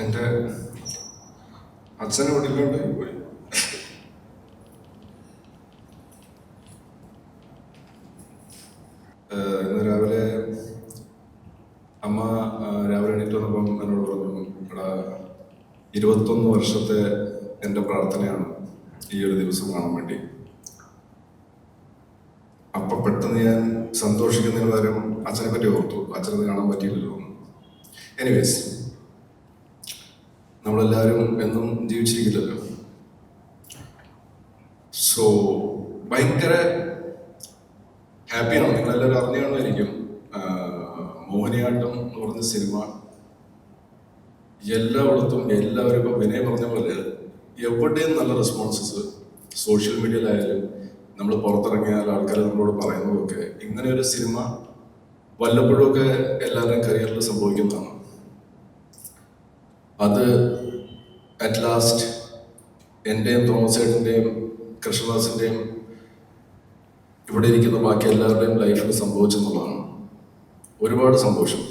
എൻ്റെ അച്ഛനെ വീട്ടിലുണ്ടായി പോയി. ഇന്ന് രാവിലെ അമ്മ രാവിലെ എണീറ്റ് വന്നപ്പം എന്നോട് പറഞ്ഞു, ഇവിടെ 21 വർഷത്തെ എൻ്റെ പ്രാർത്ഥനയാണ് ഈ ഒരു ദിവസം കാണാൻ വേണ്ടി. അപ്പം പെട്ടെന്ന് ഞാൻ സന്തോഷിക്കുന്നതിന് പകരം അച്ഛനെ പറ്റി ഓർത്തു. അച്ഛനത് കാണാൻ പറ്റിയില്ലല്ലോ. എനിവേസ്, നമ്മളെല്ലാവരും എന്നും ജീവിച്ചിരിക്കില്ലല്ലോ. സോ ഭയങ്കര ഹാപ്പിയാണ്. നിങ്ങളെല്ലാവരും അറിഞ്ഞു കാണുമായിരിക്കും, മോഹിനിയാട്ടം എന്ന് പറഞ്ഞ സിനിമ എല്ലായിടത്തും എല്ലാവരും ഇപ്പം വിനയ് പറഞ്ഞ പോലെ എവിടെയും നല്ല റെസ്പോൺസസ്. സോഷ്യൽ മീഡിയയിലായാലും നമ്മൾ പുറത്തിറങ്ങിയാൽ ആൾക്കാർ നമ്മളോട് പറയുന്നതൊക്കെ ഇങ്ങനെ ഒരു സിനിമ വല്ലപ്പോഴുമൊക്കെ എല്ലാവരുടെയും കരിയറിൽ സംഭവിക്കുന്നതാണ്. അത് അറ്റ് ലാസ്റ്റ് എൻ്റെയും തോമസ് ചേട്ടൻ്റെയും കൃഷ്ണദാസിൻ്റെയും ഇവിടെ ഇരിക്കുന്ന ബാക്കി എല്ലാവരുടെയും ലൈഫിൽ സംഭവിച്ചെന്നുള്ളതാണ്. ഒരുപാട് സന്തോഷം.